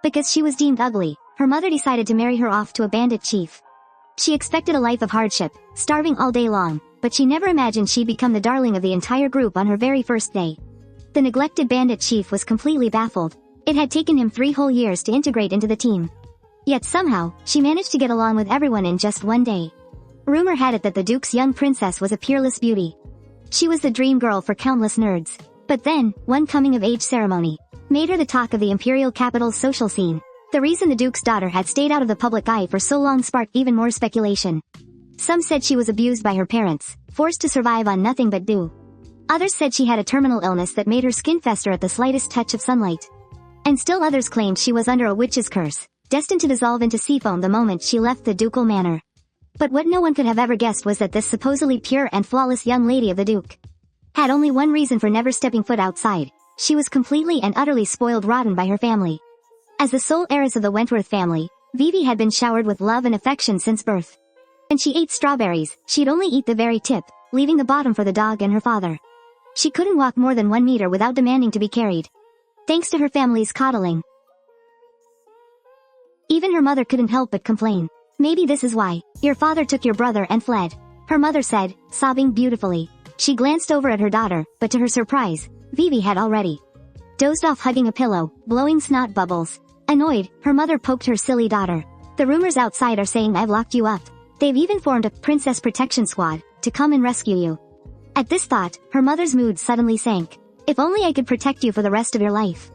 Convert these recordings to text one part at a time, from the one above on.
Because she was deemed ugly, her mother decided to marry her off to a bandit chief. She expected a life of hardship, starving all day long, but she never imagined she'd become the darling of the entire group on her very first day. The neglected bandit chief was completely baffled. It had taken him 3 whole years to integrate into the team. Yet somehow, she managed to get along with everyone in just one day. Rumor had it that the Duke's young princess was a peerless beauty. She was the dream girl for countless nerds. But then, one coming-of-age ceremony made her the talk of the imperial capital's social scene. The reason the Duke's daughter had stayed out of the public eye for so long sparked even more speculation. Some said she was abused by her parents, forced to survive on nothing but dew. Others said she had a terminal illness that made her skin fester at the slightest touch of sunlight. And still others claimed she was under a witch's curse, destined to dissolve into sea foam the moment she left the ducal manor. But what no one could have ever guessed was that this supposedly pure and flawless young lady of the Duke had only one reason for never stepping foot outside. She was completely and utterly spoiled rotten by her family. As the sole heiress of the Wentworth family, Vivi had been showered with love and affection since birth. When she ate strawberries, she'd only eat the very tip, leaving the bottom for the dog and her father. She couldn't walk more than 1 meter without demanding to be carried, thanks to her family's coddling. Even her mother couldn't help but complain. Maybe this is why your father took your brother and fled, her mother said, sobbing beautifully. She glanced over at her daughter, but to her surprise, Vivi had already dozed off hugging a pillow, blowing snot bubbles. Annoyed, her mother poked her silly daughter. The rumors outside are saying I've locked you up. They've even formed a princess protection squad to come and rescue you. At this thought, her mother's mood suddenly sank. If only I could protect you for the rest of your life.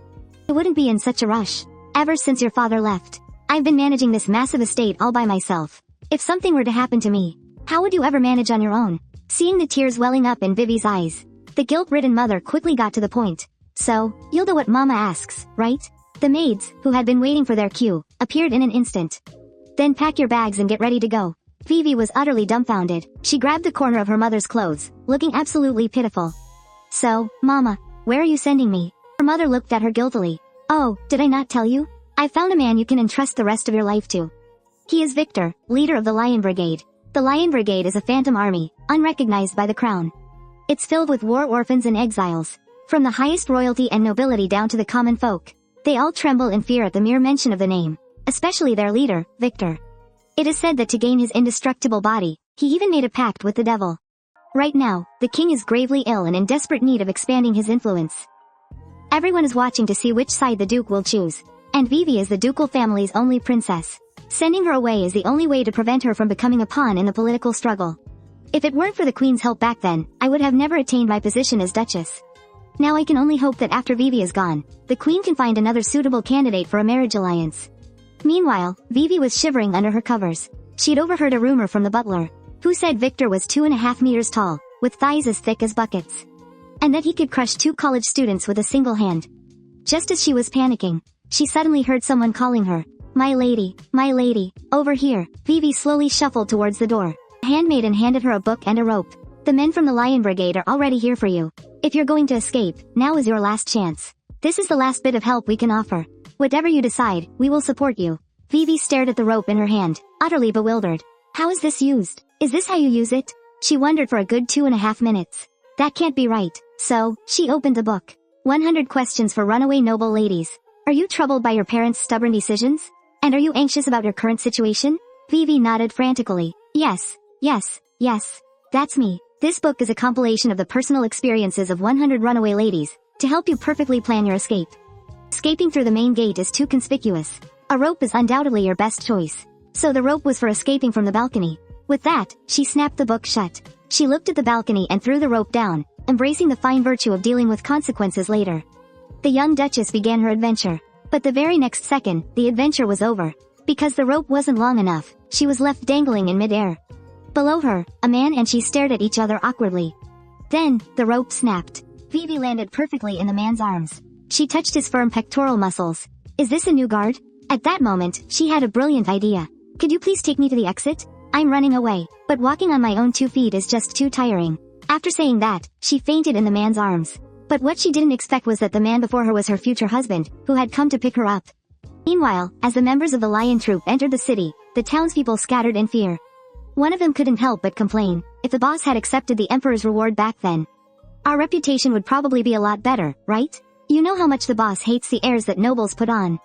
It wouldn't be in such a rush. Ever since your father left, I've been managing this massive estate all by myself. If something were to happen to me, how would you ever manage on your own? Seeing the tears welling up in Vivi's eyes, the guilt-ridden mother quickly got to the point. So, you'll do what mama asks, right? The maids, who had been waiting for their cue, appeared in an instant. Then pack your bags and get ready to go. Vivi was utterly dumbfounded. She grabbed the corner of her mother's clothes, looking absolutely pitiful. So, mama, where are you sending me? Her mother looked at her guiltily. Oh, did I not tell you? I found a man you can entrust the rest of your life to. He is Victor, leader of the Lion Brigade. The Lion Brigade is a phantom army, unrecognized by the crown. It's filled with war orphans and exiles. From the highest royalty and nobility down to the common folk. They all tremble in fear at the mere mention of the name. Especially their leader, Victor. It is said that to gain his indestructible body, he even made a pact with the devil. Right now, the king is gravely ill and in desperate need of expanding his influence. Everyone is watching to see which side the Duke will choose. And Vivi is the ducal family's only princess. Sending her away is the only way to prevent her from becoming a pawn in the political struggle. If it weren't for the queen's help back then, I would have never attained my position as duchess. Now I can only hope that after Vivi is gone, the queen can find another suitable candidate for a marriage alliance. Meanwhile, Vivi was shivering under her covers. She'd overheard a rumor from the butler, who said Victor was 2.5 meters tall, with thighs as thick as buckets. And that he could crush 2 college students with a single hand. Just as she was panicking, she suddenly heard someone calling her. My lady, over here. Vivi slowly shuffled towards the door. A handmaiden handed her a book and a rope. The men from the Lion Brigade are already here for you. If you're going to escape, now is your last chance. This is the last bit of help we can offer. Whatever you decide, we will support you. Vivi stared at the rope in her hand, utterly bewildered. How is this used? Is this how you use it? She wondered for a good 2.5 minutes. That can't be right. So, she opened the book. 100 questions for runaway noble ladies. Are you troubled by your parents' stubborn decisions? And are you anxious about your current situation? Vivi nodded frantically. Yes. That's me. This book is a compilation of the personal experiences of 100 runaway ladies, to help you perfectly plan your escape. Escaping through the main gate is too conspicuous. A rope is undoubtedly your best choice. So the rope was for escaping from the balcony. With that, she snapped the book shut. She looked at the balcony and threw the rope down, embracing the fine virtue of dealing with consequences later. The young duchess began her adventure. But the very next second, the adventure was over. Because the rope wasn't long enough, she was left dangling in midair. Below her, a man and she stared at each other awkwardly. Then, the rope snapped. Vivi landed perfectly in the man's arms. She touched his firm pectoral muscles. Is this a new guard? At that moment, she had a brilliant idea. Could you please take me to the exit? I'm running away, but walking on my own 2 feet is just too tiring. After saying that, she fainted in the man's arms. But what she didn't expect was that the man before her was her future husband, who had come to pick her up. Meanwhile, as the members of the lion troop entered the city, the townspeople scattered in fear. One of them couldn't help but complain. If the boss had accepted the emperor's reward back then, our reputation would probably be a lot better, right? You know how much the boss hates the airs that nobles put on.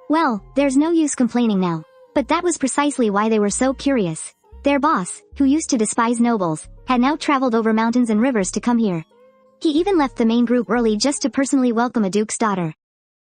Well, there's no use complaining now. But that was precisely why they were so curious. Their boss, who used to despise nobles, had now traveled over mountains and rivers to come here. He even left the main group early just to personally welcome a duke's daughter.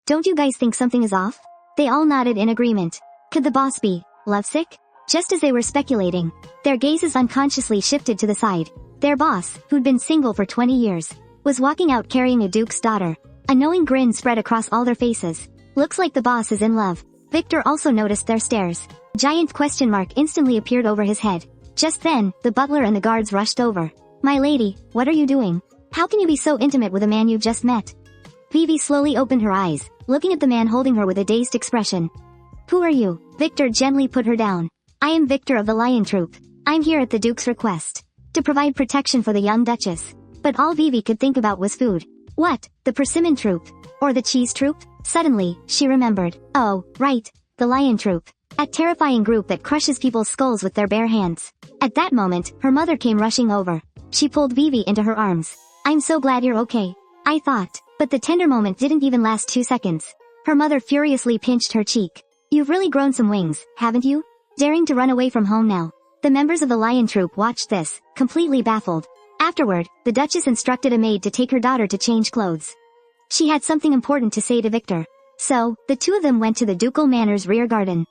Don't you guys think something is off? They all nodded in agreement. Could the boss be lovesick? Just as they were speculating, their gazes unconsciously shifted to the side. Their boss, who'd been single for 20 years, was walking out carrying a duke's daughter. A knowing grin spread across all their faces. Looks like the boss is in love. Victor also noticed their stares. Giant question mark instantly appeared over his head. Just then, the butler and the guards rushed over. My lady, what are you doing? How can you be so intimate with a man you've just met? Vivi slowly opened her eyes, looking at the man holding her with a dazed expression. Who are you? Victor gently put her down. I am Victor of the Lion Troop. I'm here at the Duke's request. To provide protection for the young Duchess. But all Vivi could think about was food. What? The persimmon troop? Or the cheese troop? Suddenly, she remembered. Oh, right. The Lion Troop. That terrifying group that crushes people's skulls with their bare hands. At that moment, her mother came rushing over. She pulled Vivi into her arms. I'm so glad you're okay. I thought. But the tender moment didn't even last 2 seconds. Her mother furiously pinched her cheek. You've really grown some wings, haven't you? Daring to run away from home now. The members of the Lion Troop watched this, completely baffled. Afterward, the Duchess instructed a maid to take her daughter to change clothes. She had something important to say to Victor. So, the two of them went to the ducal manor's rear garden.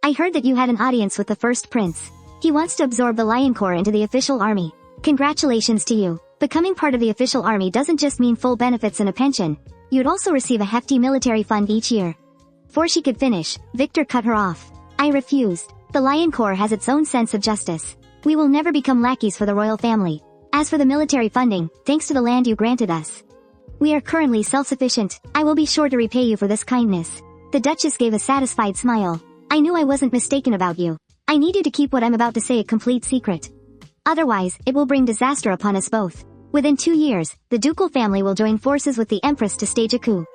I heard that you had an audience with the first prince. He wants to absorb the Lion Corps into the official army. Congratulations to you. Becoming part of the official army doesn't just mean full benefits and a pension. You'd also receive a hefty military fund each year. Before she could finish, Victor cut her off. I refused. The Lion Corps has its own sense of justice. We will never become lackeys for the royal family. As for the military funding, thanks to the land you granted us. We are currently self-sufficient. I will be sure to repay you for this kindness. The Duchess gave a satisfied smile. I knew I wasn't mistaken about you. I need you to keep what I'm about to say a complete secret. Otherwise, it will bring disaster upon us both. Within 2 years, the ducal family will join forces with the Empress to stage a coup.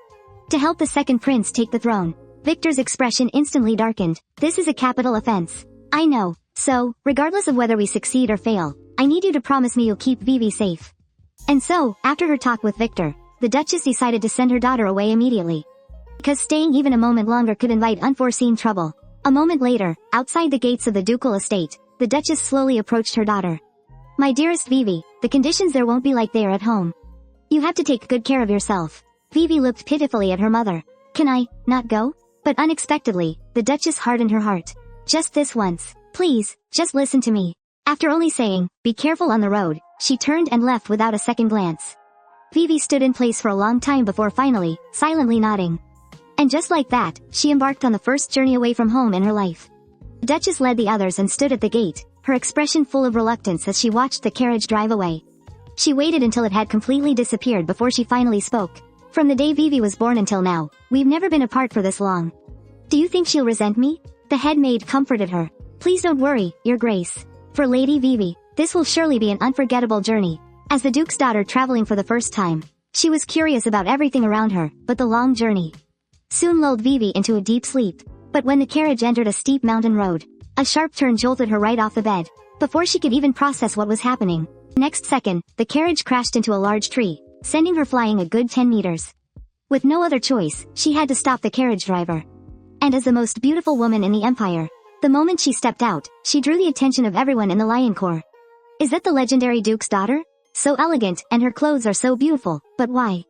To help the second prince take the throne. Victor's expression instantly darkened. This is a capital offense. I know. So, regardless of whether we succeed or fail, I need you to promise me you'll keep Vivi safe. And so, after her talk with Victor, the Duchess decided to send her daughter away immediately. Because staying even a moment longer could invite unforeseen trouble. A moment later, outside the gates of the ducal estate, the Duchess slowly approached her daughter. My dearest Vivi, the conditions there won't be like they are at home. You have to take good care of yourself. Vivi looked pitifully at her mother. Can I not go? But unexpectedly, the Duchess hardened her heart. Just this once. Please, just listen to me. After only saying, be careful on the road, she turned and left without a second glance. Vivi stood in place for a long time before finally, silently nodding. And just like that, she embarked on the first journey away from home in her life. The Duchess led the others and stood at the gate, her expression full of reluctance as she watched the carriage drive away. She waited until it had completely disappeared before she finally spoke. From the day Vivi was born until now, we've never been apart for this long. Do you think she'll resent me? The head maid comforted her. Please don't worry, Your Grace. For Lady Vivi, this will surely be an unforgettable journey. As the Duke's daughter traveling for the first time, she was curious about everything around her, but the long journey soon lulled Vivi into a deep sleep. But when the carriage entered a steep mountain road, a sharp turn jolted her right off the bed. Before she could even process what was happening, next second, the carriage crashed into a large tree, sending her flying a good 10 meters. With no other choice, she had to stop the carriage driver. And as the most beautiful woman in the empire, the moment she stepped out, she drew the attention of everyone in the Lion Corps. Is that the legendary Duke's daughter? So elegant, and her clothes are so beautiful, but why?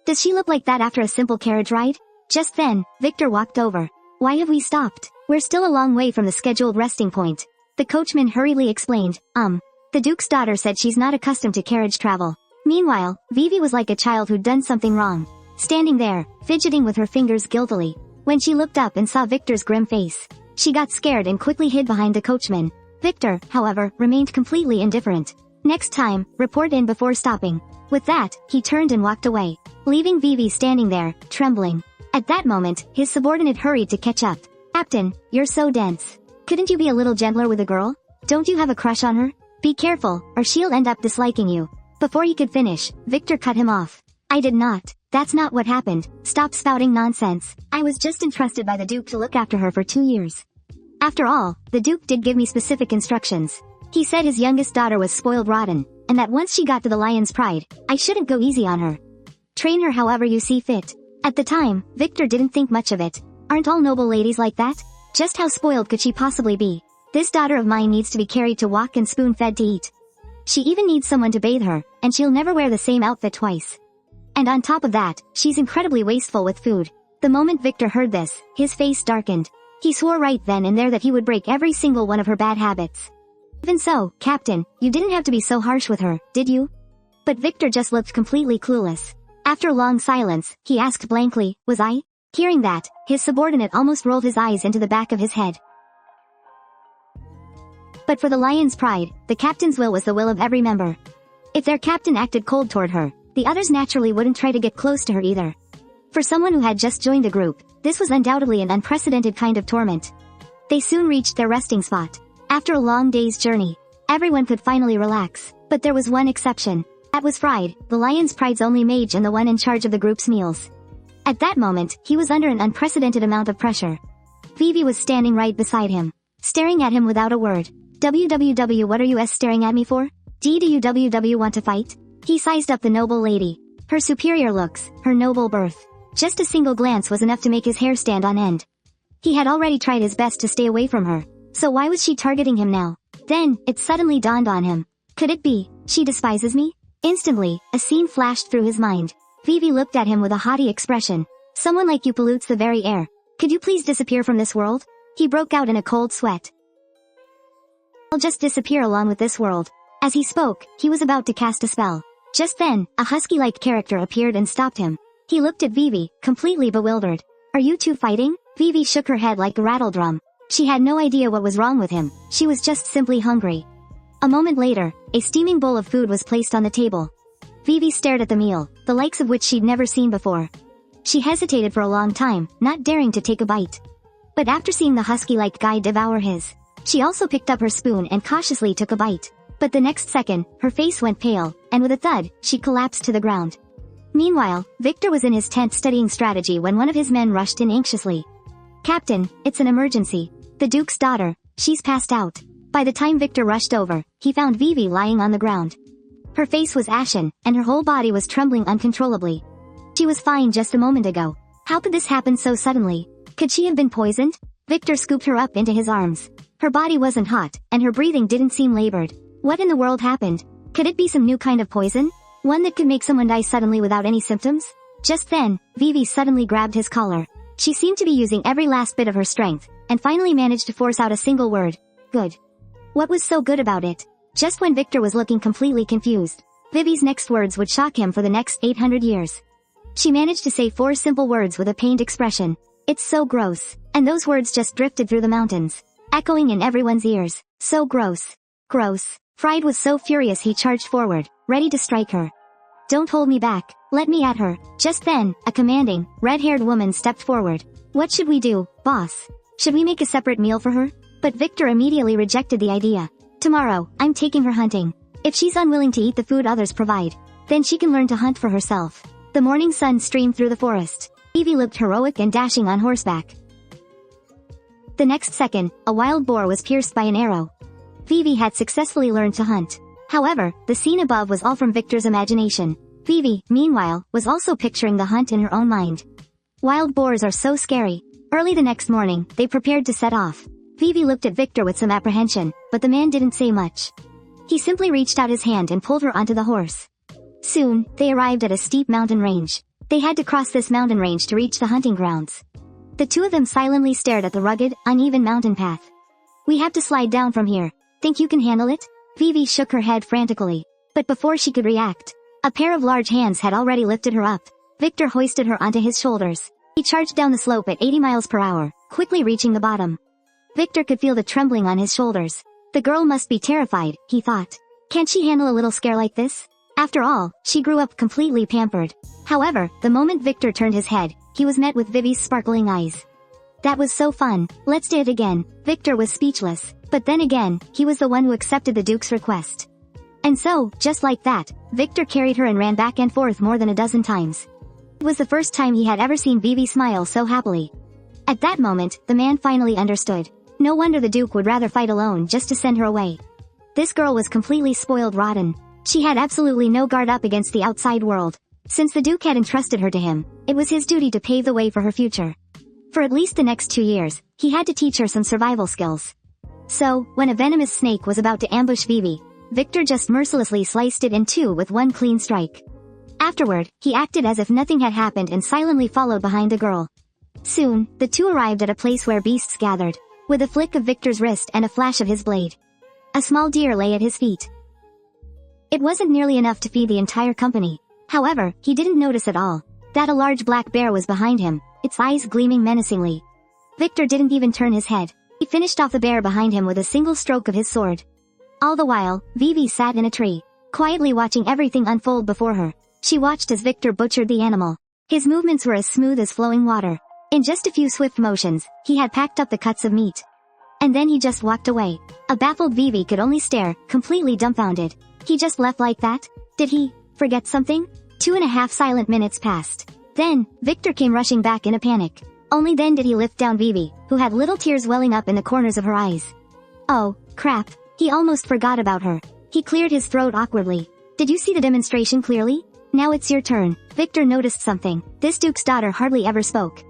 Does she look like that after a simple carriage ride? Just then, Victor walked over. Why have we stopped? We're still a long way from the scheduled resting point. The coachman hurriedly explained, The Duke's daughter said she's not accustomed to carriage travel. Meanwhile, Vivi was like a child who'd done something wrong. Standing there, fidgeting with her fingers guiltily. When she looked up and saw Victor's grim face, she got scared and quickly hid behind the coachman. Victor, however, remained completely indifferent. Next time, report in before stopping. With that, he turned and walked away, leaving Vivi standing there, trembling. At that moment, his subordinate hurried to catch up. Captain, you're so dense. Couldn't you be a little gentler with the girl? Don't you have a crush on her? Be careful, or she'll end up disliking you. Before he could finish, Victor cut him off. I did not. That's not what happened. Stop spouting nonsense. I was just entrusted by the Duke to look after her for 2 years. After all, the Duke did give me specific instructions. He said his youngest daughter was spoiled rotten, and that once she got to the Lion's Pride, I shouldn't go easy on her. Train her however you see fit. At the time, Victor didn't think much of it. Aren't all noble ladies like that? Just how spoiled could she possibly be? This daughter of mine needs to be carried to walk and spoon-fed to eat. She even needs someone to bathe her, and she'll never wear the same outfit twice. And on top of that, she's incredibly wasteful with food. The moment Victor heard this, his face darkened. He swore right then and there that he would break every single one of her bad habits. Even so, Captain, you didn't have to be so harsh with her, did you? But Victor just looked completely clueless. After a long silence, he asked blankly, was I? Hearing that, his subordinate almost rolled his eyes into the back of his head. But for the lion's pride, the captain's will was the will of every member. If their captain acted cold toward her, the others naturally wouldn't try to get close to her either. For someone who had just joined the group, this was undoubtedly an unprecedented kind of torment. They soon reached their resting spot. After a long day's journey, everyone could finally relax, but there was one exception. That was Fried, the lion's pride's only mage and the one in charge of the group's meals. At that moment, he was under an unprecedented amount of pressure. Vivi was standing right beside him, staring at him without a word. "WWW, what are you staring at me for? DWWW, want to fight?" He sized up the noble lady. Her superior looks, her noble birth. Just a single glance was enough to make his hair stand on end. He had already tried his best to stay away from her, so why was she targeting him now? Then, it suddenly dawned on him. Could it be, she despises me? Instantly, a scene flashed through his mind. Vivi looked at him with a haughty expression. "Someone like you pollutes the very air. Could you please disappear from this world?" He broke out in a cold sweat. "I'll just disappear along with this world." As he spoke, he was about to cast a spell. Just then, a husky-like character appeared and stopped him. He looked at Vivi, completely bewildered. "Are you two fighting?" Vivi shook her head like a rattledrum. She had no idea what was wrong with him. She was just simply hungry. A moment later, a steaming bowl of food was placed on the table. Vivi stared at the meal, the likes of which she'd never seen before. She hesitated for a long time, not daring to take a bite. But after seeing the husky-like guy devour his, she also picked up her spoon and cautiously took a bite. But the next second, her face went pale, and with a thud, she collapsed to the ground. Meanwhile, Victor was in his tent studying strategy when one of his men rushed in anxiously. "Captain, it's an emergency. The Duke's daughter, she's passed out." By the time Victor rushed over, he found Vivi lying on the ground. Her face was ashen, and her whole body was trembling uncontrollably. She was fine just a moment ago. How could this happen so suddenly? Could she have been poisoned? Victor scooped her up into his arms. Her body wasn't hot, and her breathing didn't seem labored. What in the world happened? Could it be some new kind of poison? One that could make someone die suddenly without any symptoms? Just then, Vivi suddenly grabbed his collar. She seemed to be using every last bit of her strength, and finally managed to force out a single word. "Good." What was so good about it? Just when Victor was looking completely confused, Vivi's next words would shock him for the next 800 years. She managed to say 4 simple words with a pained expression. "It's so gross." And those words just drifted through the mountains, echoing in everyone's ears. So gross. Gross. Fried was so furious he charged forward, ready to strike her. "Don't hold me back. Let me at her." Just then, a commanding, red-haired woman stepped forward. "What should we do, boss? Should we make a separate meal for her?" But Victor immediately rejected the idea. "Tomorrow, I'm taking her hunting. If she's unwilling to eat the food others provide, then she can learn to hunt for herself." The morning sun streamed through the forest. Vivi looked heroic and dashing on horseback. The next second, a wild boar was pierced by an arrow. Vivi had successfully learned to hunt. However, the scene above was all from Victor's imagination. Vivi, meanwhile, was also picturing the hunt in her own mind. Wild boars are so scary. Early the next morning, they prepared to set off. Vivi looked at Victor with some apprehension, but the man didn't say much. He simply reached out his hand and pulled her onto the horse. Soon, they arrived at a steep mountain range. They had to cross this mountain range to reach the hunting grounds. The two of them silently stared at the rugged, uneven mountain path. "We have to slide down from here. Think you can handle it?" Vivi shook her head frantically. But before she could react, a pair of large hands had already lifted her up. Victor hoisted her onto his shoulders. He charged down the slope at 80 miles per hour, quickly reaching the bottom. Victor could feel the trembling on his shoulders. The girl must be terrified, he thought. Can't she handle a little scare like this? After all, she grew up completely pampered. However, the moment Victor turned his head, he was met with Vivi's sparkling eyes. "That was so fun. Let's do it again." Victor was speechless. But then again, he was the one who accepted the Duke's request. And so, just like that, Victor carried her and ran back and forth more than a dozen times. It was the first time he had ever seen Vivi smile so happily. At that moment, the man finally understood. No wonder the Duke would rather fight alone just to send her away. This girl was completely spoiled rotten. She had absolutely no guard up against the outside world. Since the Duke had entrusted her to him, it was his duty to pave the way for her future. For at least the next 2 years, he had to teach her some survival skills. So, when a venomous snake was about to ambush Vivi, Victor just mercilessly sliced it in two with one clean strike. Afterward, he acted as if nothing had happened and silently followed behind the girl. Soon, the two arrived at a place where beasts gathered. With a flick of Victor's wrist and a flash of his blade, a small deer lay at his feet. It wasn't nearly enough to feed the entire company. However, he didn't notice at all that a large black bear was behind him, its eyes gleaming menacingly. Victor didn't even turn his head. He finished off the bear behind him with a single stroke of his sword. All the while, Vivi sat in a tree, quietly watching everything unfold before her. She watched as Victor butchered the animal. His movements were as smooth as flowing water. In just a few swift motions, he had packed up the cuts of meat. And then he just walked away. A baffled Vivi could only stare, completely dumbfounded. He just left like that? Did he forget something? 2.5 silent minutes passed. Then, Victor came rushing back in a panic. Only then did he lift down Vivi, who had little tears welling up in the corners of her eyes. Oh, crap. He almost forgot about her. He cleared his throat awkwardly. Did you see the demonstration clearly? Now it's your turn. Victor noticed something. This Duke's daughter hardly ever spoke.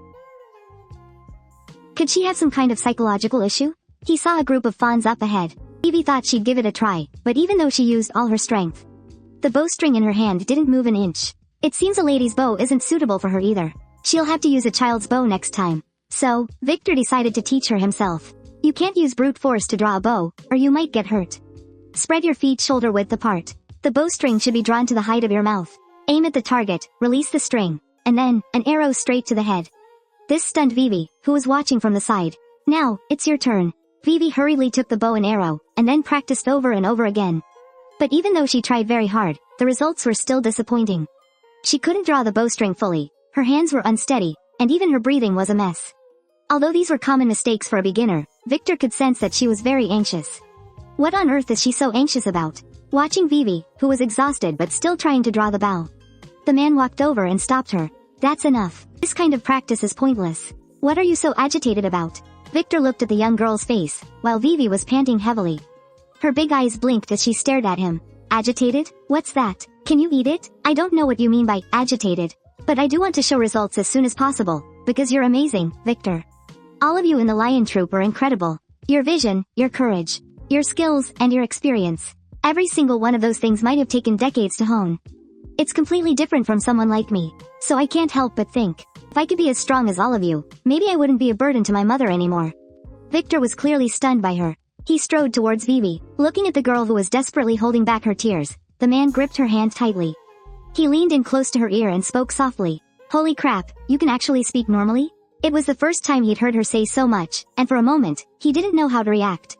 Could she have some kind of psychological issue? He saw a group of fawns up ahead. Vivi thought she'd give it a try, but even though she used all her strength, the bowstring in her hand didn't move an inch. It seems a lady's bow isn't suitable for her either. She'll have to use a child's bow next time. So, Victor decided to teach her himself. You can't use brute force to draw a bow, or you might get hurt. Spread your feet shoulder width apart. The bowstring should be drawn to the height of your mouth. Aim at the target, release the string, and then, an arrow straight to the head. This stunned Vivi, who was watching from the side. Now, it's your turn. Vivi hurriedly took the bow and arrow, and then practiced over and over again. But even though she tried very hard, the results were still disappointing. She couldn't draw the bowstring fully, her hands were unsteady, and even her breathing was a mess. Although these were common mistakes for a beginner, Victor could sense that she was very anxious. What on earth is she so anxious about? Watching Vivi, who was exhausted but still trying to draw the bow. The man walked over and stopped her. That's enough. This kind of practice is pointless. What are you so agitated about? Victor looked at the young girl's face, while Vivi was panting heavily. Her big eyes blinked as she stared at him. Agitated? What's that? Can you eat it? I don't know what you mean by agitated. But I do want to show results as soon as possible, because you're amazing, Victor. All of you in the lion troop are incredible. Your vision, your courage, your skills, and your experience. Every single one of those things might have taken decades to hone. It's completely different from someone like me, so I can't help but think, if I could be as strong as all of you, maybe I wouldn't be a burden to my mother anymore. Victor was clearly stunned by her. He strode towards Vivi, looking at the girl who was desperately holding back her tears. The man gripped her hand tightly. He leaned in close to her ear and spoke softly. Holy crap, you can actually speak normally? It was the first time he'd heard her say so much, and for a moment, he didn't know how to react.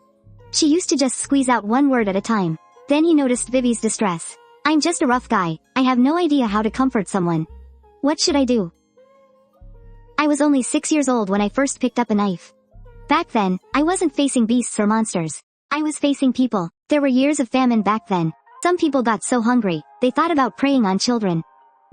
She used to just squeeze out one word at a time. Then he noticed Vivi's distress. I'm just a rough guy, I have no idea how to comfort someone. What should I do? I was only 6 years old when I first picked up a knife. Back then, I wasn't facing beasts or monsters. I was facing people. There were years of famine back then. Some people got so hungry, they thought about preying on children.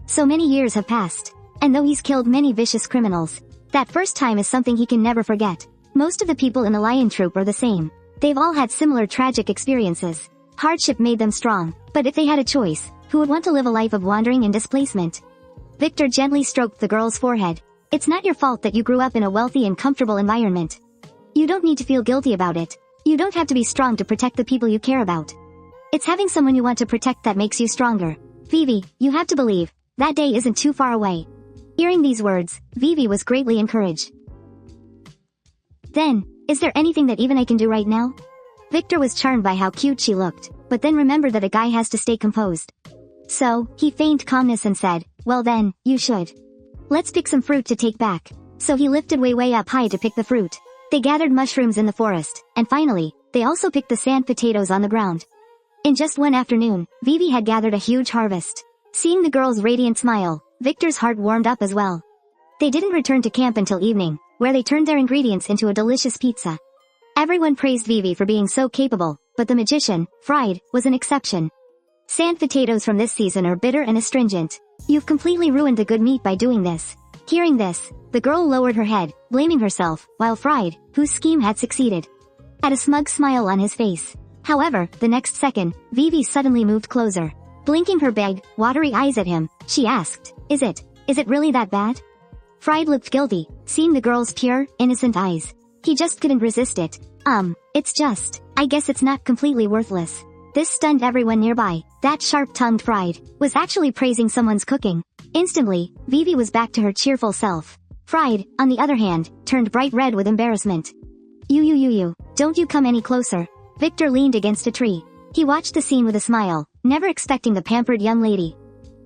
So many years have passed. And though he's killed many vicious criminals, that first time is something he can never forget. Most of the people in the lion troop are the same. They've all had similar tragic experiences. Hardship made them strong, but if they had a choice, who would want to live a life of wandering and displacement? Victor gently stroked the girl's forehead. It's not your fault that you grew up in a wealthy and comfortable environment. You don't need to feel guilty about it. You don't have to be strong to protect the people you care about. It's having someone you want to protect that makes you stronger. Vivi, you have to believe, that day isn't too far away. Hearing these words, Vivi was greatly encouraged. Then, is there anything that even I can do right now? Victor was charmed by how cute she looked, but then remembered that a guy has to stay composed. So, he feigned calmness and said, well then, you should. Let's pick some fruit to take back. So he lifted way up high to pick the fruit. They gathered mushrooms in the forest, and finally, they also picked the sand potatoes on the ground. In just one afternoon, Vivi had gathered a huge harvest. Seeing the girl's radiant smile, Victor's heart warmed up as well. They didn't return to camp until evening, where they turned their ingredients into a delicious pizza. Everyone praised Vivi for being so capable, but the magician, Fried, was an exception. Sand potatoes from this season are bitter and astringent. You've completely ruined the good meat by doing this. Hearing this, the girl lowered her head, blaming herself, while Fried, whose scheme had succeeded, had a smug smile on his face. However, the next second, Vivi suddenly moved closer. Blinking her big, watery eyes at him, she asked, Is it really that bad? Fried looked guilty, seeing the girl's pure, innocent eyes. He just couldn't resist it. I guess it's not completely worthless. This stunned everyone nearby. That sharp-tongued Fried was actually praising someone's cooking. Instantly, Vivi was back to her cheerful self. Fried, on the other hand, turned bright red with embarrassment. You, don't you come any closer. Victor leaned against a tree. He watched the scene with a smile, never expecting the pampered young lady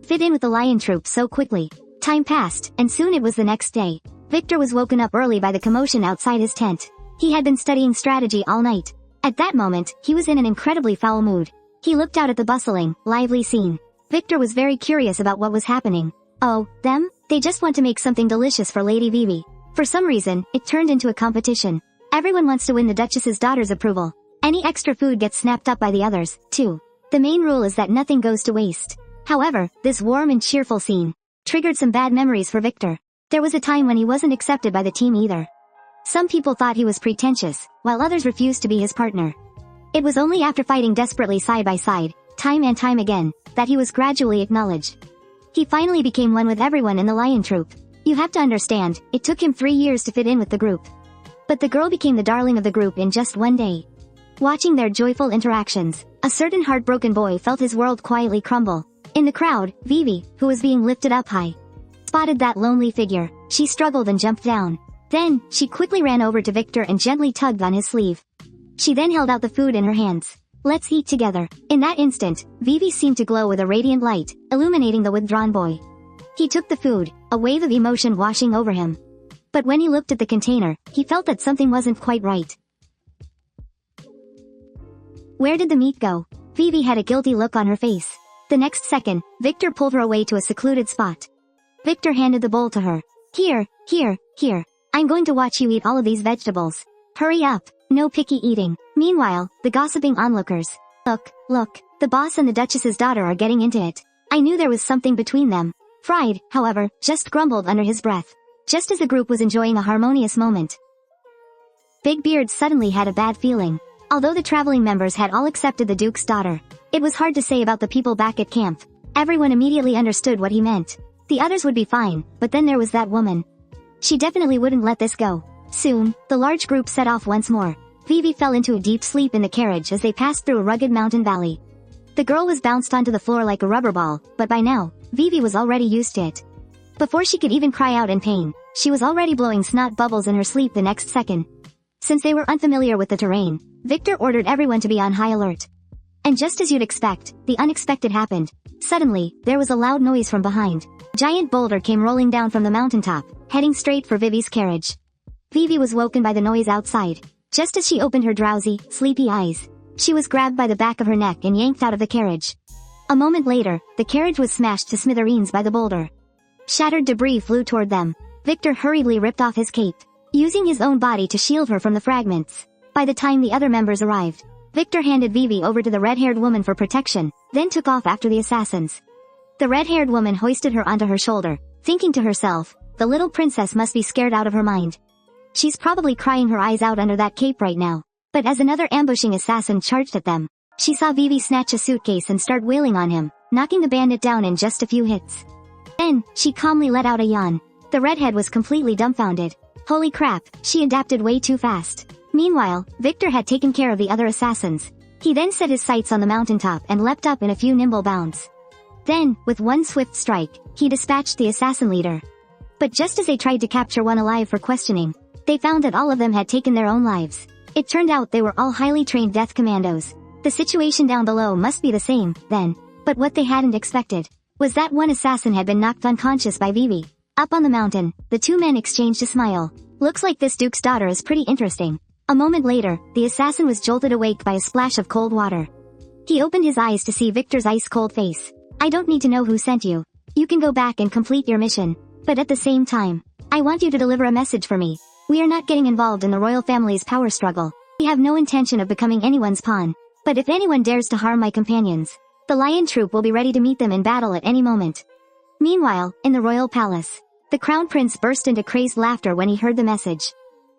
fit in with the lion troop so quickly. Time passed, and soon it was the next day. Victor was woken up early by the commotion outside his tent. He had been studying strategy all night. At that moment, he was in an incredibly foul mood. He looked out at the bustling, lively scene. Victor was very curious about what was happening. Oh, them? They just want to make something delicious for Lady Vivi. For some reason, it turned into a competition. Everyone wants to win the Duchess's daughter's approval. Any extra food gets snapped up by the others, too. The main rule is that nothing goes to waste. However, this warm and cheerful scene triggered some bad memories for Victor. There was a time when he wasn't accepted by the team either. Some people thought he was pretentious, while others refused to be his partner. It was only after fighting desperately side by side, time and time again, that he was gradually acknowledged. He finally became one with everyone in the lion troop. You have to understand, it took him 3 years to fit in with the group. But the girl became the darling of the group in just one day. Watching their joyful interactions, a certain heartbroken boy felt his world quietly crumble. In the crowd, Vivi, who was being lifted up high, spotted that lonely figure. She struggled and jumped down. Then, she quickly ran over to Victor and gently tugged on his sleeve. She then held out the food in her hands. Let's eat together. In that instant, Vivi seemed to glow with a radiant light, illuminating the withdrawn boy. He took the food, a wave of emotion washing over him. But when he looked at the container, he felt that something wasn't quite right. Where did the meat go? Vivi had a guilty look on her face. The next second, Victor pulled her away to a secluded spot. Victor handed the bowl to her. Here. I'm going to watch you eat all of these vegetables. Hurry up, no picky eating. Meanwhile, the gossiping onlookers. Look, the boss and the Duchess's daughter are getting into it. I knew there was something between them. Fried, however, just grumbled under his breath. Just as the group was enjoying a harmonious moment, Big Beard suddenly had a bad feeling. Although the traveling members had all accepted the Duke's daughter, it was hard to say about the people back at camp. Everyone immediately understood what he meant. The others would be fine, but then there was that woman. She definitely wouldn't let this go. Soon, the large group set off once more. Vivi fell into a deep sleep in the carriage as they passed through a rugged mountain valley. The girl was bounced onto the floor like a rubber ball, but by now, Vivi was already used to it. Before she could even cry out in pain, she was already blowing snot bubbles in her sleep the next second. Since they were unfamiliar with the terrain, Victor ordered everyone to be on high alert. And just as you'd expect, the unexpected happened. Suddenly, there was a loud noise from behind. A giant boulder came rolling down from the mountaintop, heading straight for Vivi's carriage. Vivi was woken by the noise outside. Just as she opened her drowsy, sleepy eyes, she was grabbed by the back of her neck and yanked out of the carriage. A moment later, the carriage was smashed to smithereens by the boulder. Shattered debris flew toward them. Victor hurriedly ripped off his cape, using his own body to shield her from the fragments. By the time the other members arrived, Victor handed Vivi over to the red-haired woman for protection, then took off after the assassins. The red-haired woman hoisted her onto her shoulder, thinking to herself, the little princess must be scared out of her mind. She's probably crying her eyes out under that cape right now. But as another ambushing assassin charged at them, she saw Vivi snatch a suitcase and start wailing on him, knocking the bandit down in just a few hits. Then, she calmly let out a yawn. The redhead was completely dumbfounded. Holy crap, she adapted way too fast. Meanwhile, Victor had taken care of the other assassins. He then set his sights on the mountaintop and leapt up in a few nimble bounds. Then, with one swift strike, he dispatched the assassin leader. But just as they tried to capture one alive for questioning, they found that all of them had taken their own lives. It turned out they were all highly trained death commandos. The situation down below must be the same, then. But what they hadn't expected was that one assassin had been knocked unconscious by Vivi. Up on the mountain, the two men exchanged a smile. Looks like this Duke's daughter is pretty interesting. A moment later, the assassin was jolted awake by a splash of cold water. He opened his eyes to see Victor's ice-cold face. I don't need to know who sent you. You can go back and complete your mission. But at the same time, I want you to deliver a message for me. We are not getting involved in the royal family's power struggle. We have no intention of becoming anyone's pawn. But if anyone dares to harm my companions, the lion troop will be ready to meet them in battle at any moment. Meanwhile, in the royal palace, the crown prince burst into crazed laughter when he heard the message.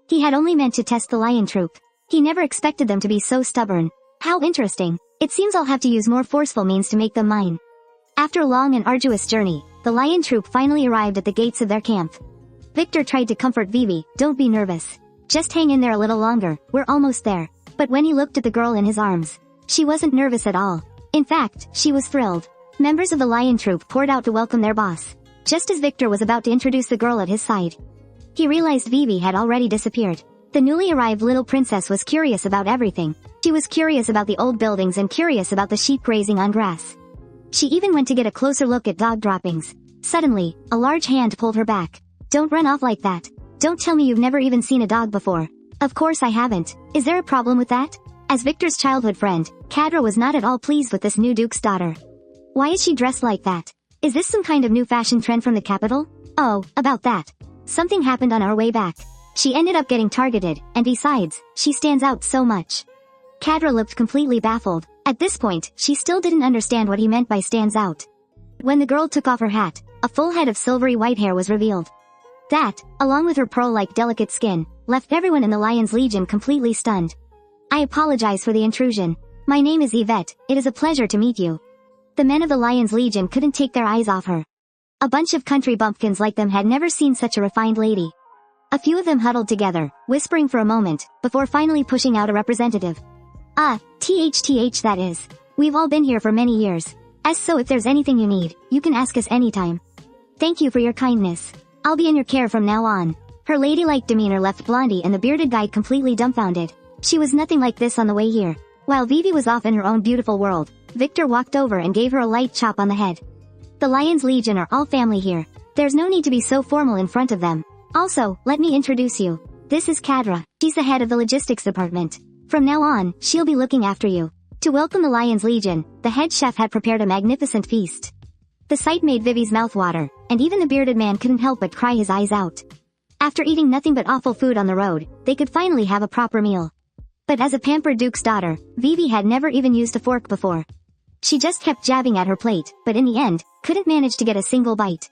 He had only meant to test the lion troop. He never expected them to be so stubborn. How interesting. It seems I'll have to use more forceful means to make them mine. After a long and arduous journey, the lion troop finally arrived at the gates of their camp. Victor tried to comfort Vivi. Don't be nervous. Just hang in there a little longer, we're almost there. But when he looked at the girl in his arms, she wasn't nervous at all. In fact, she was thrilled. Members of the lion troop poured out to welcome their boss. Just as Victor was about to introduce the girl at his side, he realized Vivi had already disappeared. The newly arrived little princess was curious about everything. She was curious about the old buildings and curious about the sheep grazing on grass. She even went to get a closer look at dog droppings. Suddenly, a large hand pulled her back. Don't run off like that. Don't tell me you've never even seen a dog before. Of course I haven't. Is there a problem with that? As Victor's childhood friend, Kadra was not at all pleased with this new duke's daughter. Why is she dressed like that? Is this some kind of new fashion trend from the capital? Oh, about that. Something happened on our way back. She ended up getting targeted, and besides, she stands out so much. Kadra looked completely baffled. At this point, she still didn't understand what he meant by stands out. When the girl took off her hat, a full head of silvery white hair was revealed. That, along with her pearl-like delicate skin, left everyone in the Lion's Legion completely stunned. I apologize for the intrusion. My name is Yvette, it is a pleasure to meet you. The men of the Lion's Legion couldn't take their eyes off her. A bunch of country bumpkins like them had never seen such a refined lady. A few of them huddled together, whispering for a moment, before finally pushing out a representative. THTH that is. We've all been here for many years. So if there's anything you need, you can ask us anytime. Thank you for your kindness. I'll be in your care from now on. Her ladylike demeanor left Blondie and the bearded guide completely dumbfounded. She was nothing like this on the way here. While Vivi was off in her own beautiful world, Victor walked over and gave her a light chop on the head. The Lion's Legion are all family here. There's no need to be so formal in front of them. Also, let me introduce you. This is Kadra. She's the head of the logistics department. From now on, she'll be looking after you. To welcome the Lion's Legion, the head chef had prepared a magnificent feast. The sight made Vivi's mouth water, and even the bearded man couldn't help but cry his eyes out. After eating nothing but awful food on the road, they could finally have a proper meal. But as a pampered duke's daughter, Vivi had never even used a fork before. She just kept jabbing at her plate, but in the end, couldn't manage to get a single bite.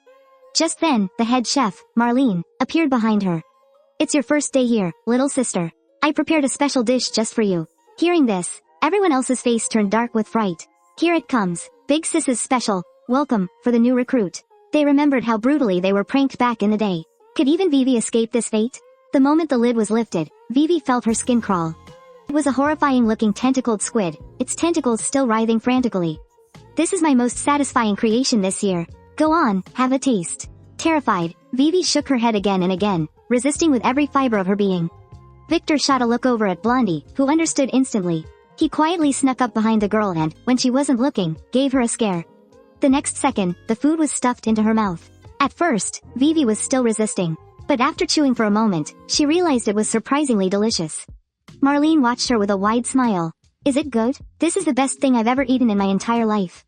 Just then, the head chef, Marlene, appeared behind her. It's your first day here, little sister. I prepared a special dish just for you. Hearing this, everyone else's face turned dark with fright. Here it comes, Big Sis's special welcome for the new recruit. They remembered how brutally they were pranked back in the day. Could even Vivi escape this fate? The moment the lid was lifted, Vivi felt her skin crawl. It was a horrifying-looking tentacled squid, its tentacles still writhing frantically. This is my most satisfying creation this year. Go on, have a taste. Terrified, Vivi shook her head again and again, resisting with every fiber of her being. Victor shot a look over at Blondie, who understood instantly. He quietly snuck up behind the girl and, when she wasn't looking, gave her a scare. The next second, the food was stuffed into her mouth. At first, Vivi was still resisting. But after chewing for a moment, she realized it was surprisingly delicious. Marlene watched her with a wide smile. Is it good? This is the best thing I've ever eaten in my entire life.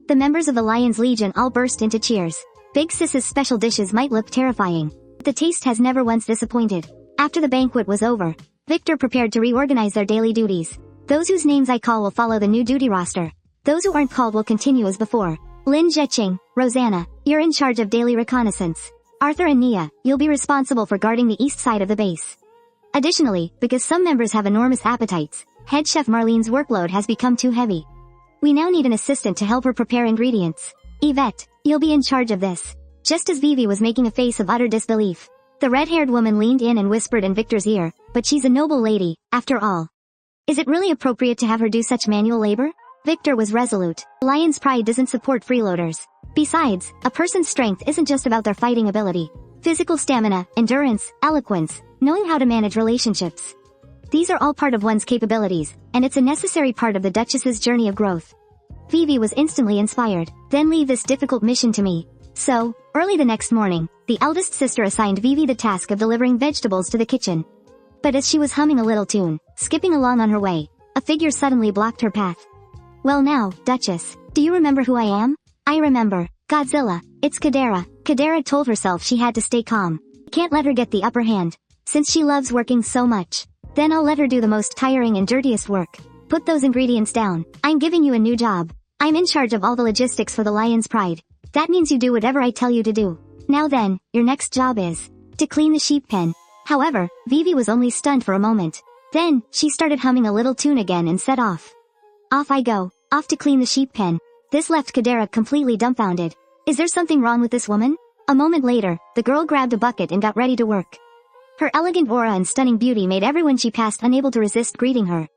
The members of the Lion's Legion all burst into cheers. Big Sis's special dishes might look terrifying. But the taste has never once disappointed. After the banquet was over, Victor prepared to reorganize their daily duties. Those whose names I call will follow the new duty roster. Those who aren't called will continue as before. Lin Zheqing, Rosanna, you're in charge of daily reconnaissance. Arthur and Nia, you'll be responsible for guarding the east side of the base. Additionally, because some members have enormous appetites, head chef Marlene's workload has become too heavy. We now need an assistant to help her prepare ingredients. Yvette, you'll be in charge of this. Just as Vivi was making a face of utter disbelief, the red-haired woman leaned in and whispered in Victor's ear, but she's a noble lady, after all. Is it really appropriate to have her do such manual labor? Victor was resolute. Lion's pride doesn't support freeloaders. Besides, a person's strength isn't just about their fighting ability. Physical stamina, endurance, eloquence, knowing how to manage relationships. These are all part of one's capabilities, and it's a necessary part of the Duchess's journey of growth. Vivi was instantly inspired. Then leave this difficult mission to me. So, early the next morning, the eldest sister assigned Vivi the task of delivering vegetables to the kitchen. But as she was humming a little tune, skipping along on her way, a figure suddenly blocked her path. Well now, Duchess, do you remember who I am? I remember. Godzilla. It's Kadara. Kadara told herself she had to stay calm. Can't let her get the upper hand. Since she loves working so much. Then I'll let her do the most tiring and dirtiest work. Put those ingredients down. I'm giving you a new job. I'm in charge of all the logistics for the Lion's Pride. That means you do whatever I tell you to do. Now then, your next job is to clean the sheep pen. However, Vivi was only stunned for a moment. Then, she started humming a little tune again and set off. Off I go, off to clean the sheep pen. This left Kadara completely dumbfounded. Is there something wrong with this woman? A moment later, the girl grabbed a bucket and got ready to work. Her elegant aura and stunning beauty made everyone she passed unable to resist greeting her.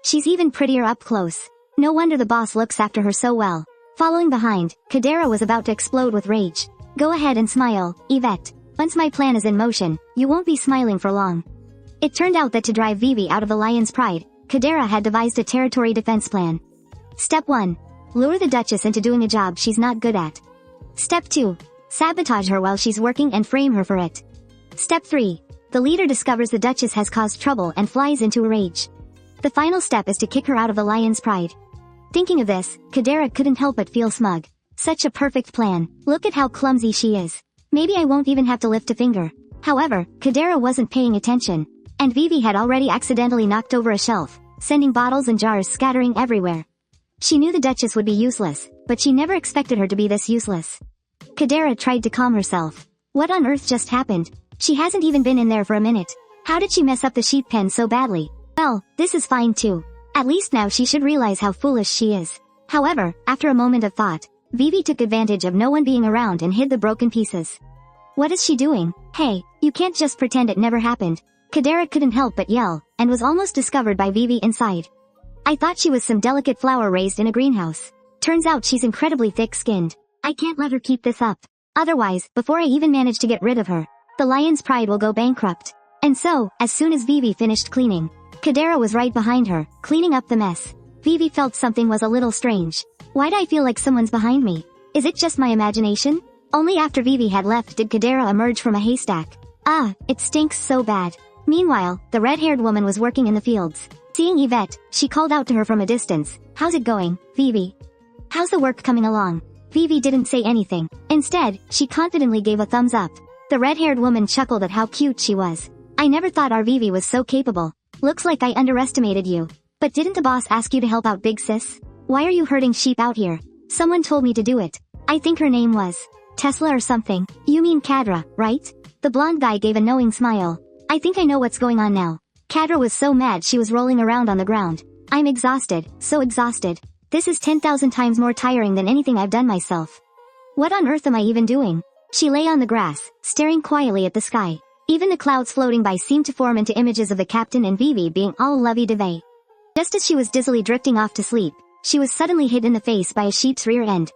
She's even prettier up close. No wonder the boss looks after her so well. Following behind, Kadera was about to explode with rage. Go ahead and smile, Yvette. Once my plan is in motion, you won't be smiling for long. It turned out that to drive Vivi out of the lion's pride, Kadera had devised a territory defense plan. Step 1. Lure the Duchess into doing a job she's not good at. Step 2. Sabotage her while she's working and frame her for it. Step 3. The leader discovers the Duchess has caused trouble and flies into a rage. The final step is to kick her out of the lion's pride. Thinking of this, Kadera couldn't help but feel smug. Such a perfect plan. Look at how clumsy she is. Maybe I won't even have to lift a finger. However, Kadera wasn't paying attention, and Vivi had already accidentally knocked over a shelf, sending bottles and jars scattering everywhere. She knew the Duchess would be useless, but she never expected her to be this useless. Kadera tried to calm herself. What on earth just happened? She hasn't even been in there for a minute. How did she mess up the sheep pen so badly? Well, this is fine too. At least now she should realize how foolish she is. However, after a moment of thought, Vivi took advantage of no one being around and hid the broken pieces. What is she doing? Hey, you can't just pretend it never happened. Kadera couldn't help but yell, and was almost discovered by Vivi inside. I thought she was some delicate flower raised in a greenhouse. Turns out she's incredibly thick-skinned. I can't let her keep this up. Otherwise, before I even manage to get rid of her, the lion's pride will go bankrupt. And so, as soon as Vivi finished cleaning, Kadera was right behind her, cleaning up the mess. Vivi felt something was a little strange. Why'd I feel like someone's behind me? Is it just my imagination? Only after Vivi had left did Kadera emerge from a haystack. Ah, it stinks so bad. Meanwhile, the red-haired woman was working in the fields. Seeing Yvette, she called out to her from a distance. How's it going, Vivi? How's the work coming along? Vivi didn't say anything. Instead, she confidently gave a thumbs up. The red-haired woman chuckled at how cute she was. I never thought our Vivi was so capable. Looks like I underestimated you. But didn't the boss ask you to help out Big Sis? Why are you herding sheep out here? Someone told me to do it. I think her name was Tesla or something. You mean Kadra, right? The blonde guy gave a knowing smile. I think I know what's going on now. Kadra was so mad she was rolling around on the ground. I'm exhausted, so exhausted. This is 10,000 times more tiring than anything I've done myself. What on earth am I even doing? She lay on the grass, staring quietly at the sky. Even the clouds floating by seemed to form into images of the captain and Vivi being all lovey-dovey. Just as she was dizzily drifting off to sleep, she was suddenly hit in the face by a sheep's rear end.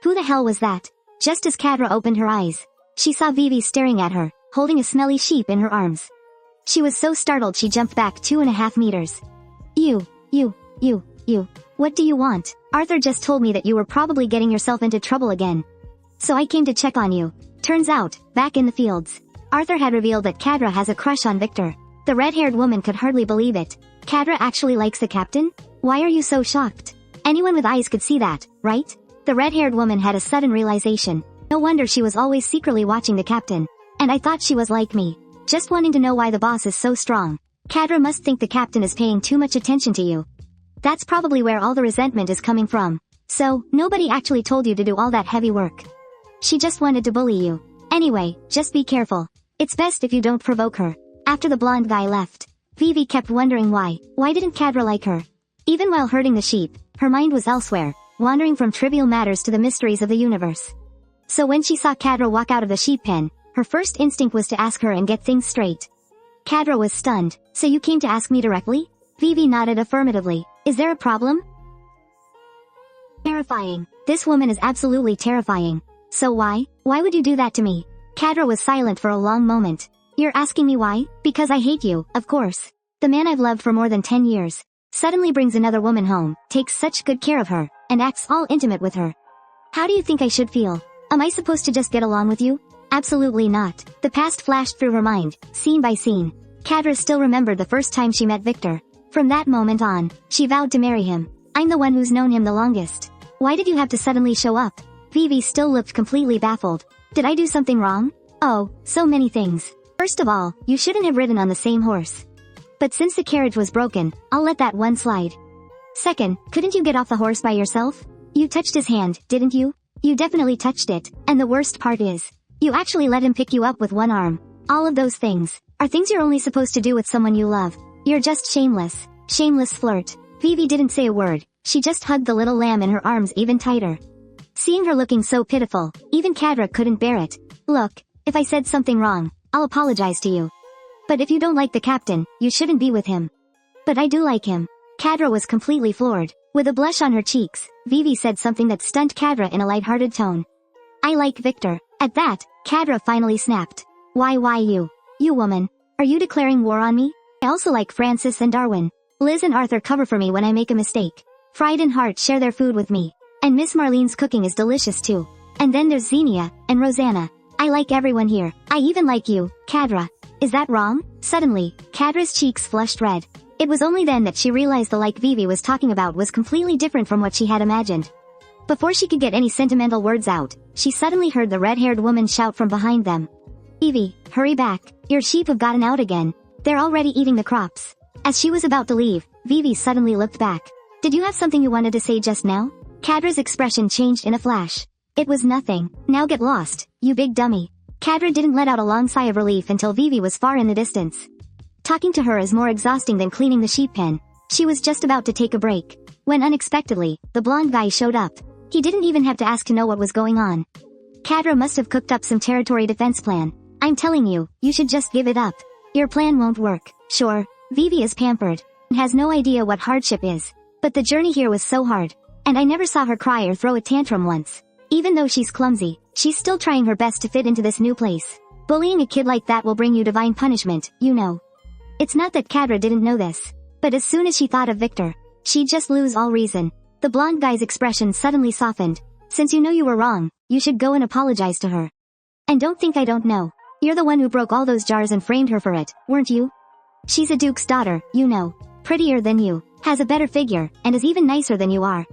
Who the hell was that? Just as Kadra opened her eyes, she saw Vivi staring at her, holding a smelly sheep in her arms. She was so startled she jumped back 2.5 meters. You. What do you want? Arthur just told me that you were probably getting yourself into trouble again. So I came to check on you. Turns out, back in the fields, Arthur had revealed that Kadra has a crush on Victor. The red-haired woman could hardly believe it. Kadra actually likes the captain? Why are you so shocked? Anyone with eyes could see that, right? The red-haired woman had a sudden realization. No wonder she was always secretly watching the captain. And I thought she was like me, just wanting to know why the boss is so strong. Kadra must think the captain is paying too much attention to you. That's probably where all the resentment is coming from. So, nobody actually told you to do all that heavy work. She just wanted to bully you. Anyway, just be careful. It's best if you don't provoke her. After the blonde guy left, Vivi kept wondering why. Why didn't Kadra like her? Even while herding the sheep, her mind was elsewhere, wandering from trivial matters to the mysteries of the universe. So when she saw Kadra walk out of the sheep pen, her first instinct was to ask her and get things straight. Kadra was stunned. So you came to ask me directly? Vivi nodded affirmatively. Is there a problem? Terrifying. This woman is absolutely terrifying. So why? Why would you do that to me? Kadra was silent for a long moment. You're asking me why? Because I hate you, of course. The man I've loved for more than 10 years suddenly brings another woman home, takes such good care of her, and acts all intimate with her. How do you think I should feel? Am I supposed to just get along with you? Absolutely not. The past flashed through her mind, scene by scene. Kadra still remembered the first time she met Victor. From that moment on, she vowed to marry him. I'm the one who's known him the longest. Why did you have to suddenly show up? Vivi still looked completely baffled. Did I do something wrong? Oh, so many things. First of all, you shouldn't have ridden on the same horse. But since the carriage was broken, I'll let that one slide. Second, couldn't you get off the horse by yourself? You touched his hand, didn't you? You definitely touched it, and the worst part is, you actually let him pick you up with one arm. All of those things are things you're only supposed to do with someone you love. You're just shameless. Shameless flirt. Vivi didn't say a word. She just hugged the little lamb in her arms even tighter. Seeing her looking so pitiful, even Kadra couldn't bear it. Look, if I said something wrong, I'll apologize to you. But if you don't like the captain, you shouldn't be with him. But I do like him. Kadra was completely floored. With a blush on her cheeks, Vivi said something that stunned Kadra in a light-hearted tone. I like Victor. At that, Kadra finally snapped. Why you? You woman. Are you declaring war on me? I also like Francis and Darwin. Liz and Arthur cover for me when I make a mistake. Fried and Hart share their food with me. And Miss Marlene's cooking is delicious too. And then there's Xenia, and Rosanna. I like everyone here. I even like you, Kadra. Is that wrong? Suddenly, Kadra's cheeks flushed red. It was only then that she realized the like Vivi was talking about was completely different from what she had imagined. Before she could get any sentimental words out, she suddenly heard the red-haired woman shout from behind them. Vivi, hurry back. Your sheep have gotten out again. They're already eating the crops. As she was about to leave, Vivi suddenly looked back. Did you have something you wanted to say just now? Kadra's expression changed in a flash. It was nothing. Now get lost, you big dummy. Kadra didn't let out a long sigh of relief until Vivi was far in the distance. Talking to her is more exhausting than cleaning the sheep pen. She was just about to take a break, when unexpectedly, the blonde guy showed up. He didn't even have to ask to know what was going on. Kadra must have cooked up some territory defense plan. I'm telling you, you should just give it up. Your plan won't work. Sure, Vivi is pampered, and has no idea what hardship is. But the journey here was so hard, and I never saw her cry or throw a tantrum once. Even though she's clumsy, she's still trying her best to fit into this new place. Bullying a kid like that will bring you divine punishment, you know. It's not that Kadra didn't know this, but as soon as she thought of Victor, she'd just lose all reason. The blonde guy's expression suddenly softened. Since you know you were wrong, you should go and apologize to her. And don't think I don't know. You're the one who broke all those jars and framed her for it, weren't you? She's a duke's daughter, you know. Prettier than you, has a better figure, and is even nicer than you are.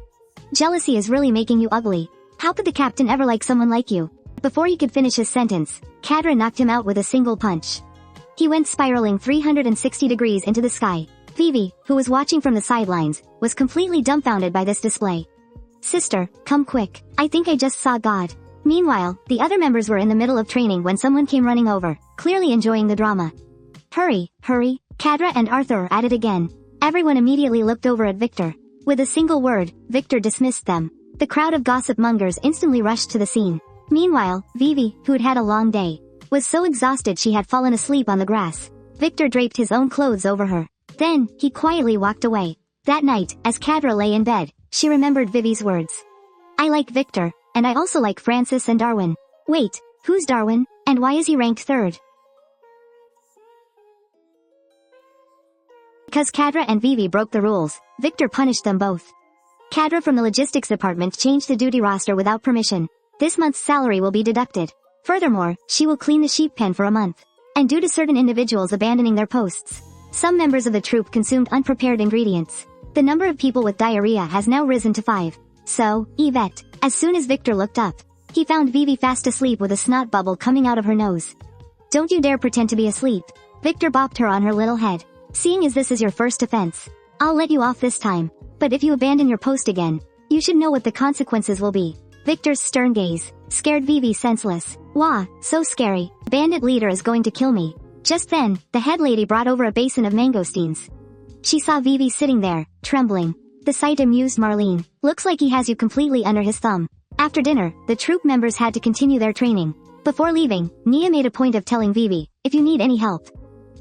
Jealousy is really making you ugly. How could the captain ever like someone like you? Before he could finish his sentence, Kadra knocked him out with a single punch. He went spiraling 360 degrees into the sky. Vivi, who was watching from the sidelines, was completely dumbfounded by this display. Sister, come quick. I think I just saw God. Meanwhile, the other members were in the middle of training when someone came running over, clearly enjoying the drama. Hurry, hurry. Kadra and Arthur are at it again. Everyone immediately looked over at Victor. With a single word, Victor dismissed them. The crowd of gossip mongers instantly rushed to the scene. Meanwhile, Vivi, who had had a long day, was so exhausted she had fallen asleep on the grass. Victor draped his own clothes over her. Then, he quietly walked away. That night, as Kadra lay in bed, she remembered Vivi's words. I like Victor, and I also like Francis and Darwin. Wait, who's Darwin, and why is he ranked third? Because Kadra and Vivi broke the rules, Victor punished them both. Kadra from the logistics department changed the duty roster without permission. This month's salary will be deducted. Furthermore, she will clean the sheep pen for a month. And due to certain individuals abandoning their posts, some members of the troop consumed unprepared ingredients. The number of people with diarrhea has now risen to 5. So, Yvette, as soon as Victor looked up, he found Vivi fast asleep with a snot bubble coming out of her nose. Don't you dare pretend to be asleep. Victor bopped her on her little head. Seeing as this is your first offense, I'll let you off this time. But if you abandon your post again, you should know what the consequences will be. Victor's stern gaze scared Vivi senseless. Wah, so scary. Bandit leader is going to kill me. Just then, the head lady brought over a basin of mangosteens. She saw Vivi sitting there, trembling. The sight amused Marlene. Looks like he has you completely under his thumb. After dinner, the troop members had to continue their training. Before leaving, Nia made a point of telling Vivi, if you need any help,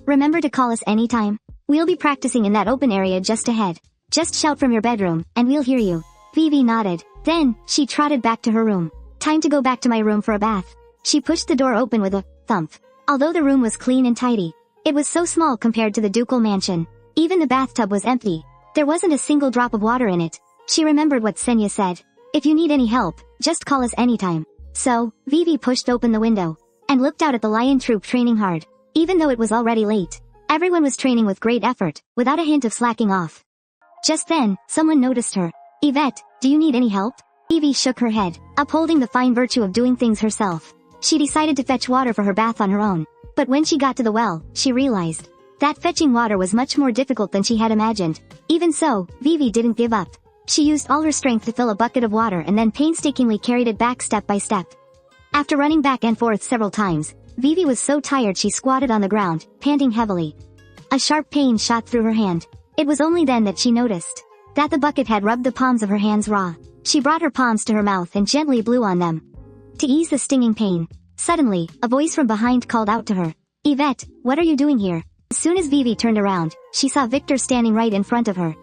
remember to call us anytime. We'll be practicing in that open area just ahead. Just shout from your bedroom, and we'll hear you. Vivi nodded. Then, she trotted back to her room. Time to go back to my room for a bath. She pushed the door open with a thump. Although the room was clean and tidy, it was so small compared to the ducal mansion. Even the bathtub was empty. There wasn't a single drop of water in it. She remembered what Senya said. If you need any help, just call us anytime. So, Vivi pushed open the window, and looked out at the lion troop training hard. Even though it was already late, everyone was training with great effort, without a hint of slacking off. Just then, someone noticed her. Yvette, do you need any help? Vivi shook her head, upholding the fine virtue of doing things herself. She decided to fetch water for her bath on her own. But when she got to the well, she realized that fetching water was much more difficult than she had imagined. Even so, Vivi didn't give up. She used all her strength to fill a bucket of water and then painstakingly carried it back step by step. After running back and forth several times, Vivi was so tired she squatted on the ground, panting heavily. A sharp pain shot through her hand. It was only then that she noticed that the bucket had rubbed the palms of her hands raw. She brought her palms to her mouth and gently blew on them to ease the stinging pain. Suddenly, a voice from behind called out to her. Yvette, what are you doing here? As soon as Vivi turned around, she saw Victor standing right in front of her.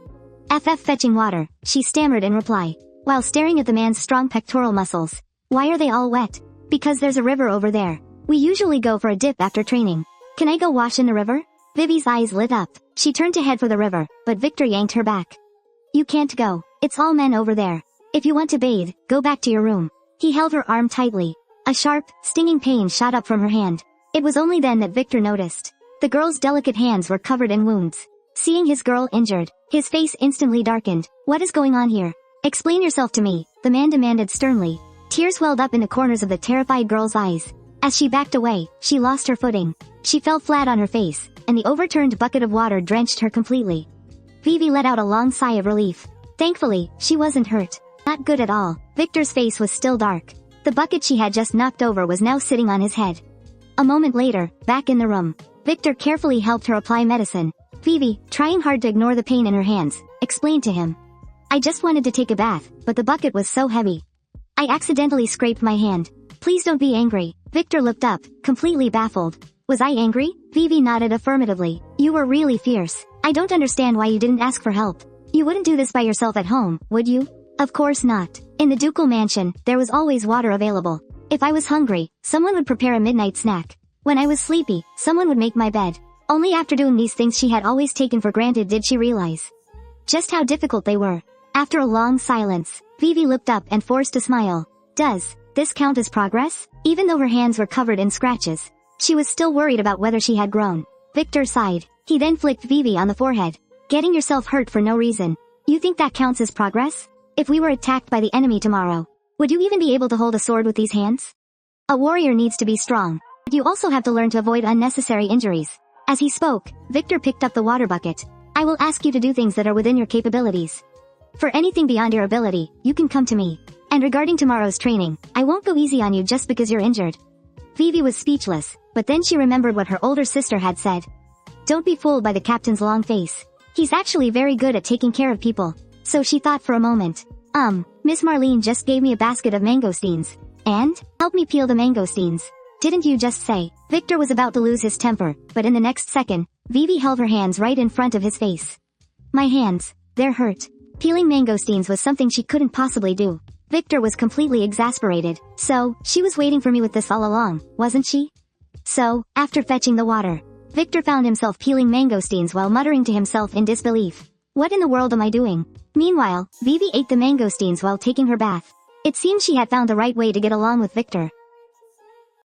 Fetching water, she stammered in reply, while staring at the man's strong pectoral muscles. Why are they all wet? Because there's a river over there. We usually go for a dip after training. Can I go wash in the river? Vivi's eyes lit up. She turned to head for the river, but Victor yanked her back. You can't go. It's all men over there. If you want to bathe, go back to your room. He held her arm tightly. A sharp, stinging pain shot up from her hand. It was only then that Victor noticed. The girl's delicate hands were covered in wounds. Seeing his girl injured, his face instantly darkened. What is going on here? Explain yourself to me, the man demanded sternly. Tears welled up in the corners of the terrified girl's eyes. As she backed away, she lost her footing. She fell flat on her face, and the overturned bucket of water drenched her completely. Vivi let out a long sigh of relief. Thankfully, she wasn't hurt. Not good at all. Victor's face was still dark. The bucket she had just knocked over was now sitting on his head. A moment later, back in the room, Victor carefully helped her apply medicine. Vivi, trying hard to ignore the pain in her hands, explained to him. I just wanted to take a bath, but the bucket was so heavy. I accidentally scraped my hand. Please don't be angry. Victor looked up, completely baffled. Was I angry? Vivi nodded affirmatively. You were really fierce. I don't understand why you didn't ask for help. You wouldn't do this by yourself at home, would you? Of course not. In the ducal mansion, there was always water available. If I was hungry, someone would prepare a midnight snack. When I was sleepy, someone would make my bed. Only after doing these things she had always taken for granted did she realize just how difficult they were. After a long silence, Vivi looked up and forced a smile. Does this count as progress? Even though her hands were covered in scratches, she was still worried about whether she had grown. Victor sighed. He then flicked Vivi on the forehead. Getting yourself hurt for no reason. You think that counts as progress? If we were attacked by the enemy tomorrow, would you even be able to hold a sword with these hands? A warrior needs to be strong. But you also have to learn to avoid unnecessary injuries. As he spoke, Victor picked up the water bucket. I will ask you to do things that are within your capabilities. For anything beyond your ability, you can come to me. And regarding tomorrow's training, I won't go easy on you just because you're injured. Vivi was speechless, but then she remembered what her older sister had said. Don't be fooled by the captain's long face. He's actually very good at taking care of people. So she thought for a moment. Miss Marlene just gave me a basket of mangosteens. And? Help me peel the mangosteens. Didn't you just say? Victor was about to lose his temper, but in the next second, Vivi held her hands right in front of his face. My hands. They're hurt. Peeling mangosteens was something she couldn't possibly do. Victor was completely exasperated. So, she was waiting for me with this all along, wasn't she? So, after fetching the water, Victor found himself peeling mangosteens while muttering to himself in disbelief. What in the world am I doing? Meanwhile, Vivi ate the mangosteens while taking her bath. It seemed she had found the right way to get along with Victor.